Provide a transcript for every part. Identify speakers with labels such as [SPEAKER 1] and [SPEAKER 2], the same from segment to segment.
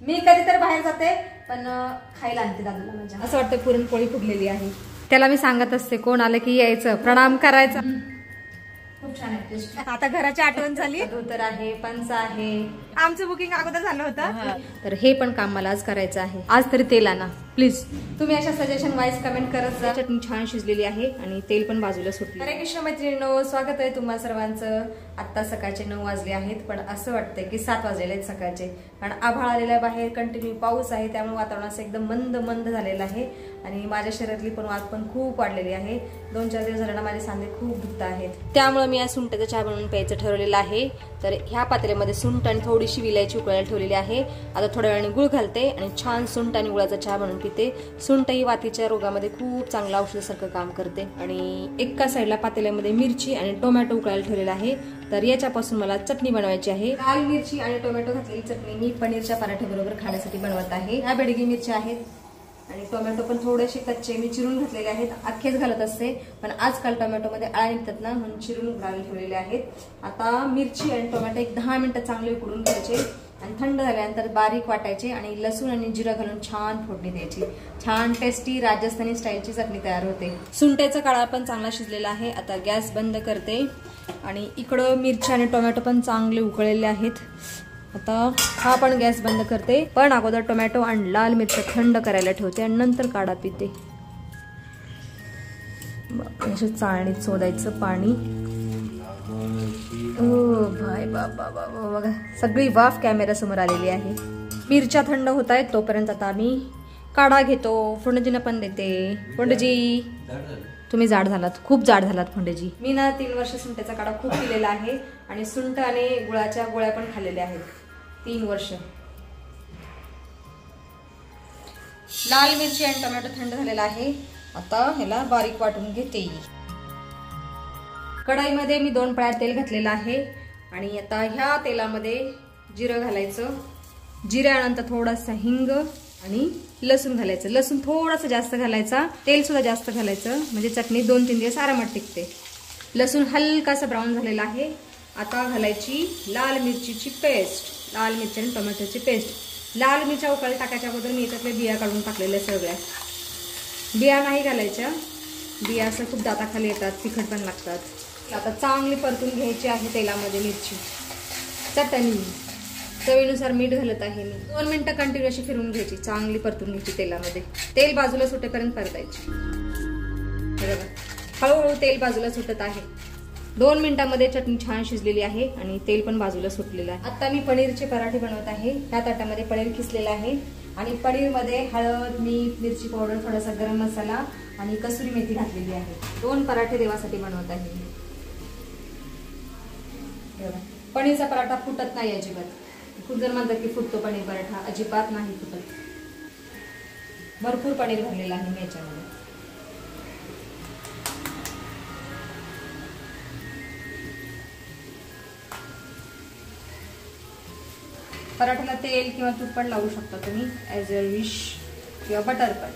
[SPEAKER 1] मी कधीतरी बाहेर जाते पण खायला आणते दादूला माझ्या. असं वाटतं पुरणपोळी फुगलेली आहे. त्याला मी सांगत असते कोण आलं की यायचं, प्रणाम करायचा. खूप छान आहे. आता घराची आठवण झाली. धोतर आहे, पंच आहे. आमचं बुकिंग अगोदर झालं होतं, तर हे पण काम मला आज करायचं आहे. आज तरी तेल आणा प्लीज. तुम्ही अशा सजेशन वाईज कमेंट करत जा. चटणी छान शिजलेली आहे आणि तेल पण बाजूला सुटले. हरे कृष्ण मैत्रिणींनो, स्वागत आहे तुम्हा सर्वांचं. आता सकाळचे 9 वाजले आहेत, पण असं वाटतंय की 7 वाजलेले आहेत सकाळचे. कारण आभाळ आलेला बाहेर, कंटिन्यू पाऊस आहे, त्यामुळे वातावरण असं एकदम मंद मंद झालेलं आहे आणि माझ्या शरीरातली पण वात पण खूप वाढलेली आहे. 2-4 दिवस झाले ना माझे सांधे खूप दुखत आहेत. त्यामुळे मी आज सुंठाचा चहा बनवून प्यायचं ठरवलेलं आहे. तर ह्या पातेल्यामध्ये सुंठ आणि थोडीशी विलायची उकळायला ठेवलेली आहे. आता थोड्या वेळाने गुळ घालते आणि छान सुंठ आणि गुळाचा चहा बनवून पिते. सुंठ ही वातीच्या रोगामध्ये खूप चांगलं औषधासारखं काम करते. आणि एका साईडला पातेल्यामध्ये मिरची आणि टोमॅटो उकळायला ठेवलेला आहे. तर याच्यापासून मला चटणी बनवायची आहे. लाल मिरची आणि टोमॅटो घातलेली चटणी मी पनीरच्या पराठ्याबरोबर खाण्यासाठी बनवत आहे. ह्या बेडगी मिरच्या आहेत आणि टोमॅटो पण थोडेसे कच्चे मी चिरून घातलेले आहेत. अख्खेच घालत असते, पण आजकाल टोमॅटो मध्ये आळ्या निघतात ना, म्हणून चिरून उकळायला ठेवलेले आहेत. आता मिरची आणि टोमॅटो एक 10 मिनिटं चांगले उकडून घ्यायचे आणि थंड झाल्यानंतर बारीक वाटायचे आणि लसूण आणि जिरा घालून छान फोडणी द्यायची. छान टेस्टी राजस्थानी स्टाईलची चटणी तयार होते. सुंठेचा काढा पण चांगला शिजलेला आहे. आता गॅस बंद करते आणि इकडं मिरची आणि टोमॅटो पण चांगले उकळलेले आहेत. आता हा पण गॅस बंद करते, पण अगोदर टोमॅटो आणि लाल मिरची थंड करायला ठेवते आणि नंतर काढा पिते. असं चाळणीत शोधायचं पाणी. ओ भाई बाबा बाबा बघा, सगळी वाफ कॅमेरा समोर आलेली आहे. मिरच्या थंड होत आहेत तोपर्यंत आता आम्ही काढा घेतो. फोंडजींना पण देते. फोंडजी तुम्ही जाड झालात, खूप जाड झालात फोंडजी. मी ना 3 वर्ष सुंठेचा काढा खूप पिलेला आहे आणि सुंठ आणि गुळाच्या गोळ्या पण खाल्लेल्या आहेत 3 वर्ष. लाल मिरची आणि टोमॅटो थंड झालेला आहे. आता ह्याला बारीक वाटून घेते. कढाईमध्ये मी 2 पळ्या तेल घातलेलं आहे आणि आता ह्या तेलामध्ये जिरं घालायचं. जिऱ्यानंतर थोडासा हिंग आणि लसूण घालायचं. लसूण थोडासा जास्त घालायचा, तेल सुद्धा जास्त घालायचं, म्हणजे चटणी 2-3 दिवस आरामात टिकते. लसूण हलकासा ब्राऊन झालेला आहे. आता घालायची लाल मिरचीची पेस्ट, लाल मिरची आणि टोमॅटोची पेस्ट. लाल मिरच्या उकळी टाकायच्या अगोदर मी याच्यातल्या बिया काढून टाकलेल्या सगळ्या. बिया नाही घालायच्या, बिया असं खूप दाताखाली येतात, तिखट पण लागतात. आता चांगली परतून घ्यायची आहे तेलामध्ये मिरची. चटणी चवीनुसार मीठ घालत आहे मी. 2 मिनिटं कंटिन्यू अशी फिरून घ्यायची, चांगली परतून घ्यायची तेलामध्ये. तेल बाजूला सुटेपर्यंत परतायची. हळूहळू तेल बाजूला सुटत आहे. 2 मिनिटांमध्ये चटणी छान शिजलेली आहे आणि तेल पण बाजूला सुटलेलं आहे. आता मी पनीरचे पराठे बनवत आहे. ह्या ताटामध्ये पनीर किसलेलं आहे आणि पनीरमध्ये हळद, मीठ, मिरची पावडर, थोडासा गरम मसाला आणि कसुरी मेथी घातलेली आहे. 2 पराठे देवासाठी बनवत आहे मी. पनीरचा पराठा फुटत नाही अजिबात. खूप जण म्हणतात की फुटतो पनीर पराठा, अजिबात नाही फुटत. भरपूर पनीर भरलेलं आहे मी याच्यामध्ये. पराठ्याला तेल किंवा तूप पण लावू शकता तुम्ही, ॲज अ विश, किंवा बटर पण.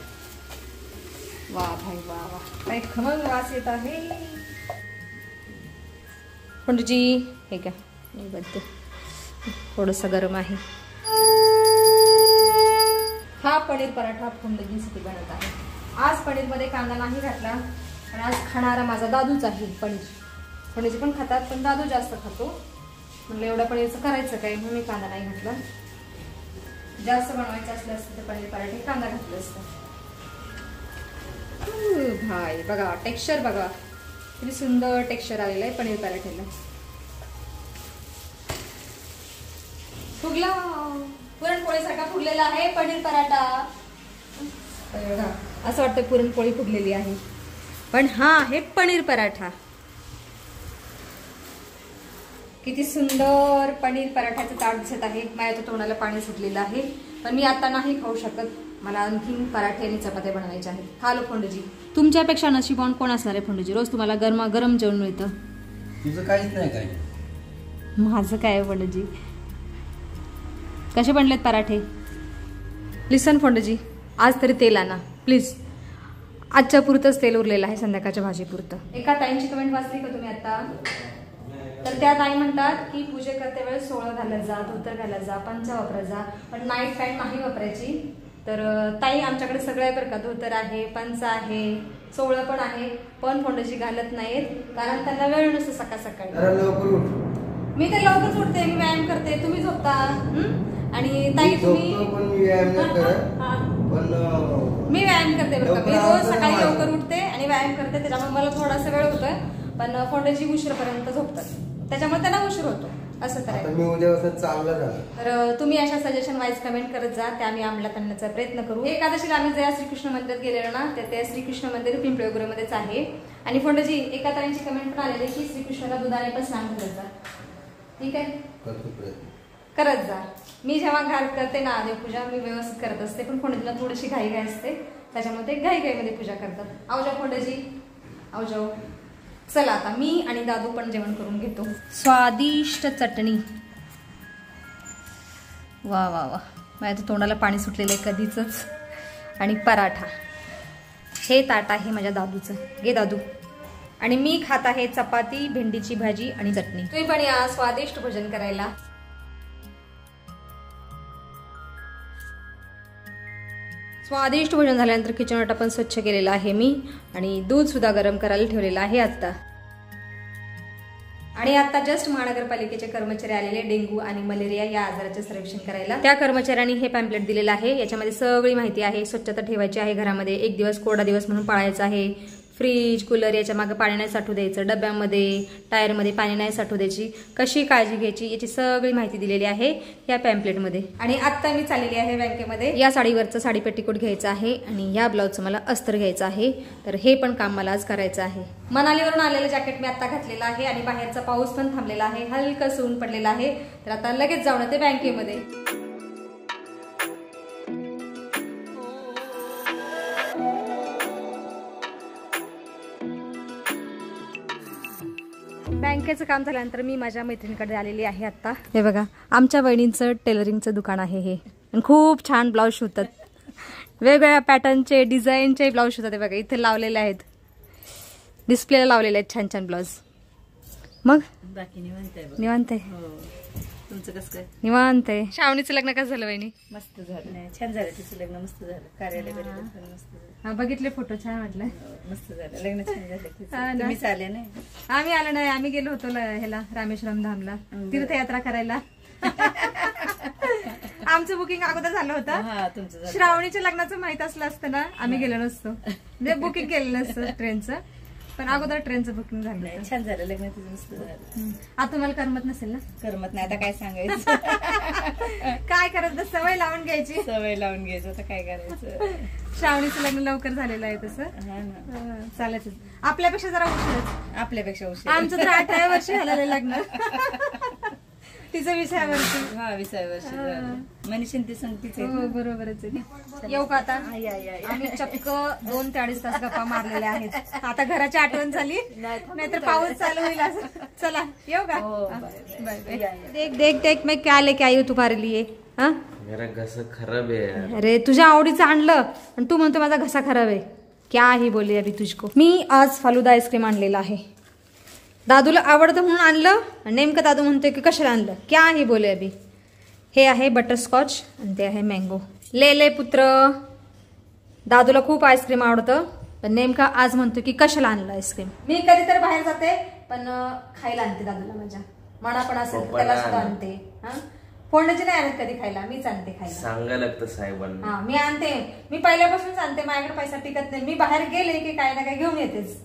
[SPEAKER 1] वा भाई वा वा, काय खमंग वास येत आहे. फोंडजी हे का बघते, थोडंसं गरम आहे. हा पनीर पराठा फोंडजीसाठी बनवत आहे. आज पनीरमध्ये कांदा नाही घातला, पण आज खाणारा माझा दादूच आहे पनीर. फोंडजी पण खातात, पण दादू जास्त खातो. म्हणलं एवढं पनीरचं करायचं काय, म्हणून मी कांदा नाही घातला. जास्त बनवायचं असलं असतं तर पनीर पराठे कांदा घातलं असतं. भाई बघा, टेक्स्चर बघा, किती सुंदर टेक्स्चर आलेलं आहे पनीर पराठ्याला. फुगला, पुरणपोळीसारखा फुगलेला आहे पनीर पराठा. असं वाटतं पुरणपोळी फुगलेली आहे, पण हा आहे पनीर पराठा. किती सुंदर पनीर पराठ्याचं ताट दिसत आहे. माझ्या तर तोंडाला पाणी सुटलेलं आहे, पण मी आता नाही खाऊ शकत. मला आणखीन पराठे आणि चपात्या बनवायच्या आहेत. खालो फोंडजी. तुमच्यापेक्षा नशीबवान कोण असणार आहे फोंडजी? रोज तुम्हाला गरमागरम जेवण मिळतं.
[SPEAKER 2] तुझं काहीच नाही काय.
[SPEAKER 1] माझं काय फोंडजी? कसे बनलेत पराठे? लिसन फोंडजी, आज तरी तेल आणा प्लीज. आजच्या पुरतच तेल उरलेलं आहे, संध्याकाळच्या भाजी पुरतं. एका ताईंची कमेंट वाचली का तुम्ही आता? तर त्या ताई म्हणतात की पूजे करते वेळेस सोळं घालत जा, धोतर घालत जा, पंचा वापरत जा, पण नाईट पॅन्ट नाही वापरायची. तर ताई आमच्याकडे सगळं आहे बरं का, धोतर आहे, पंचा आहे, सोळं पण आहे, पण फोंडची घालत नाहीत कारण त्यांना वेळ नसतो सकाळ सकाळी. मी तर लवकरच उठते, मी व्यायाम करते, तुम्ही झोपता. आणि ताई तुम्ही मी व्यायाम करते बरं का, मी रोज सकाळी लवकर उठते आणि व्यायाम करते, त्याच्यामुळे मला थोडासा वेळ होतोय. पण फोंडची उशीरपर्यंत झोपतात, त्याच्यामुळे त्यांना उशीर होतो. असं तर तुम्ही अशा सजेशन वाईज कमेंट करत जा, त्या आम्ही अंमलात आणण्याचा प्रयत्न करू. एकादशीला आम्ही जया श्रीकृष्ण मंदिरात गेलेलो ना, त्या श्रीकृष्ण मंदिर पिंपळे वगैरेमध्येच आहे. आणि फोंडची एका ताईंची कमेंट पण आलेली की श्रीकृष्णाला दुधाने पण स्नान करत जा. ठीक आहे, करत जा. मी जेव्हा घाल करते ना देवपूजा मी व्यवस्थित करत असते, पण फोंडजीला थोडीशी घाई असते, त्याच्यामुळे ते घाईमध्ये पूजा करतात. आवजा फोंडजी, आवजाओ. चला आता मी आणि दादू पण जेवण करून घेतो. स्वादिष्ट चटणी, वा वा वा, माझ्या तर तोंडाला पाणी सुटलेलं आहे कधीच. आणि पराठा, हे ताट आहे माझ्या दादूचं, घे दादू. आणि मी खात आहे चपाती, भेंडीची भाजी आणि चटणी. तुम्ही पण या स्वादिष्ट भोजन करायला. स्वादिष्ट भोजन झाल्यानंतर किचन वाटा पण स्वच्छ केलेला आहे मी, आणि दूध सुद्धा गरम करायला ठेवलेलं आहे आता. आणि आता जस्ट महानगरपालिकेचे कर्मचारी आलेले डेंग्यू आणि मलेरिया या आजाराचे सर्वेक्षण करायला. त्या कर्मचाऱ्यांनी हे पॅम्पलेट दिलेलं आहे, याच्यामध्ये सगळी माहिती आहे. स्वच्छता ठेवायची आहे घरामध्ये, 1 दिवस कोरडा दिवस म्हणून पाळायचा आहे. फ्रीज, कूलर याच्या मागे पाणी नाही साठू द्यायचं, डब्यामध्ये टायरमध्ये पाणी नाही साठू द्यायची, कशी काळजी घ्यायची याची सगळी माहिती दिलेली आहे या पॅम्पलेटमध्ये. आणि आता मी चाललेली आहे बँकेमध्ये. या साडीवरचं साडी पेटीकोट घ्यायचं आहे आणि या ब्लाऊजचं मला अस्तर घ्यायचं आहे. तर हे पण काम मला आज करायचं आहे. मनालीवरून आलेलं जॅकेट मी आता घातलेलं आहे आणि बाहेरचा पाऊस पण थांबलेला आहे, हलकं ऊन पडलेलं आहे. तर आता लगेच जाऊन येते बँकेमध्ये. बँकेचं काम झाल्यानंतर मी माझ्या मैत्रिणीकडे आलेली आहे आता. हे बघा, आमच्या वहिनींचं टेलरिंगचं दुकान आहे हे, आणि खूप छान ब्लाऊज शिवतात, वेगवेगळ्या पॅटर्नचे डिझाईनचे ब्लाऊज शिवतात. हे बघा इथे लावलेले आहेत, डिस्प्लेला लावलेले आहेत छान छान ब्लाऊज. मग
[SPEAKER 3] बाकी
[SPEAKER 1] निवांत आहे,
[SPEAKER 3] तुमचं कसं काय?
[SPEAKER 1] निवांत आहे. श्रावणीचं लग्न कसं झालं वहिनी?
[SPEAKER 3] मस्त झालं, छान झालं तिचं लग्न, मस्त झालं. कार्यालय मस्त झालं.
[SPEAKER 1] हा, बघितले फोटो, छान वाटलं.
[SPEAKER 3] मस्त झालं लग्न, छान झालं. तुम्हीच आले नाही?
[SPEAKER 1] आम्ही आलो नाही, आम्ही गेलो होतो ह्याला रामेश्वरम धामला तीर्थयात्रा करायला. आमचं बुकिंग अगोदर झालं होतं. श्रावणीच्या लग्नाचं माहित असलं असतं ना आम्ही गेलो नसतो, म्हणजे बुकिंग केलेलं नसतं ट्रेनचं, पण अगोदर ट्रेनचं बुकिंग झालं.
[SPEAKER 3] छान झालं लग्न तिचं, मस्त झालं.
[SPEAKER 1] आता तुम्हाला करमत नसेल ना?
[SPEAKER 3] करमत नाही, आता काय सांगायचं.
[SPEAKER 1] काय करायचं, सवय लावून घ्यायची.
[SPEAKER 3] सवय लावून घ्यायचं, आता काय करायचं.
[SPEAKER 1] श्रावणीचं लग्न लवकर झालेलं आहे तसं, चालायचं. आपल्यापेक्षा जरा उशीरच,
[SPEAKER 3] आपल्यापेक्षा उशीर.
[SPEAKER 1] आमचं तर 18 वर्ष झालेलं लग्न, तिचं 20व्या वर्षी.
[SPEAKER 3] हा, 20व्या वर्षी. मनीषीन ती संगतीच आहे.
[SPEAKER 1] बरोबरच आहे. येऊ का आता? आम्ही चक्क 2 ते 2.5 तास गप्पा मारलेल्या आहेत. आता घराची आठवण झाली, नाहीतर पाऊस चालू होईल असं. चला येऊ का? Bye bye. देख देख मैं क्या लेके आई हूँ तुम्हारे लिए. हाँ,
[SPEAKER 2] मेरा घसा खराब है.
[SPEAKER 1] अरे तुझ्या आवडीचं आणलं आणि तू म्हणतो माझा घसा खराब आहे. क्या ही बोलली अभी तुझको. मी आज फालुदा आईस्क्रीम आणलेला आहे, दादूला आवडतं म्हणून आणलं, नेमकं दादू म्हणतोय की कशाला आणलं. क्या ही बोले अभी. हे आहे बटरस्कॉच आणि ते आहे मँगो. ले पुत्र, दादूला खूप आईस्क्रीम आवडतं, पण नेमका आज म्हणतो की कशाला आणलं आईस्क्रीम. मी कधी तर बाहेर जाते, पण खायला आणते दादूला माझ्या. मना पण असेल त्याला सुद्धा आणते. फोडण्याची नाही आणत कधी खायला, मीच आणते खायला.
[SPEAKER 2] सांगायला लागतं साहेबांना.
[SPEAKER 1] हा, मी आणते, मी पहिल्यापासूनच आणते. माझ्याकडे पैसा टिकत नाही, मी बाहेर गेले की काय ना काय घेऊन येतेच.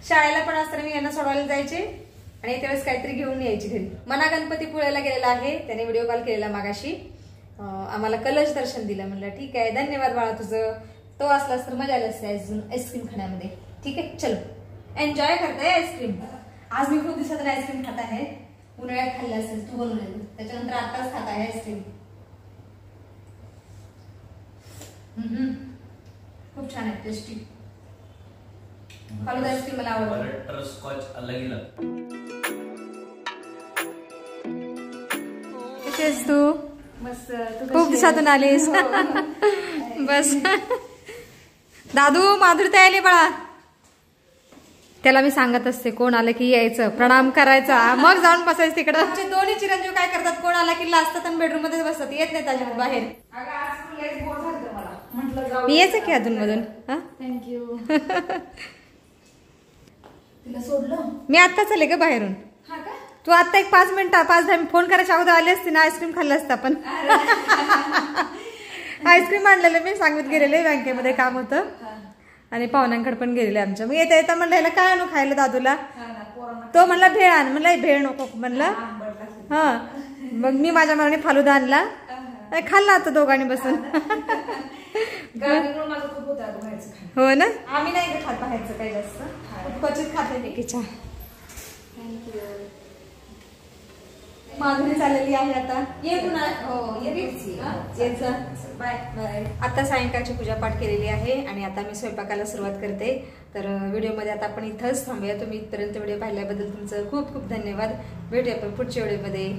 [SPEAKER 1] शाळेला पण असताना मी यांना सोडवायला जायचे आणि त्यावेळेस काहीतरी घेऊन यायची घरी. मना गणपतीपुळ्याला गेलेला आहे, त्याने व्हिडिओ कॉल केलेला मागाशी, आम्हाला कलश दर्शन दिलं. म्हणलं ठीक आहे, धन्यवाद बाळा तुझं. तो असलास तर मजा आली असते आईस्क्रीम खाण्यामध्ये. ठीक आहे, चलो एन्जॉय करताय आईस्क्रीम. आज मी खूप दिवसातून आईस्क्रीम खात आहे. उन्हाळ्यात खाल्लं असेल तू बनवलेलं, त्याच्यानंतर आताच खात आहे आईस्क्रीम. खूप छान आहे, टेस्टी. फालुदा आईस्क्रीम मला आवडतं.
[SPEAKER 2] बटरस्कॉच अलग लागतं.
[SPEAKER 1] कशी आहेस तू? मस्त. खूप दिवसातून आलीस. बस दादू, माधुरी आली बाळा. त्याला मी सांगत असते कोण आलं की यायचं, प्रणाम करायचा, मग जाऊन बसायचं तिकडं. आमचे दोन्ही चिरंजीव काय करतात, कोण आला की लाजतात आणि बेडरूम मध्ये बसतात, येत नाही त्याच्या बाहेर. मी यायचं की अधून मधून.
[SPEAKER 3] थँक्यू. तिला सोडलं
[SPEAKER 1] मी आता चाले का बाहेरून. तू आता एक 5 मिनिटं 5-10 फोन करायच्या अगोदर आली असती ना, आईस्क्रीम खाल्लं असतं आपण. आईस्क्रीम आणलेलं मी सांगत गेलेले, बँकेमध्ये काम होतं आणि पाहुण्यांकडे पण गेलेले आमच्या. मग येता येता म्हणलं ह्याला काय आणू खायला दादूला, तो म्हणला भेळ आण, म्हणलं भेळ नको म्हणलं. हा मग मी माझ्या मनाने फालुदा आणला, खाल्ला आता दोघांनी बसून. हो ना, आम्ही नाही खात बाहेरचं काही जास्त, क्वचित खाते लेकीच्या. मागणी चाललेली आहे आता. ये पुन्हा. हो बाय बाय. आता सायंकाळची पूजापाठ केलेली आहे आणि आता मी स्वयंपाकाला सुरुवात करते. तर व्हिडिओमध्ये आता आपण इथंच थांबूया. तुम्ही इथपर्यंत व्हिडिओ पाहिल्याबद्दल तुमचं खूप खूप धन्यवाद. भेटूया आपण पुढच्या व्हिडिओमध्ये.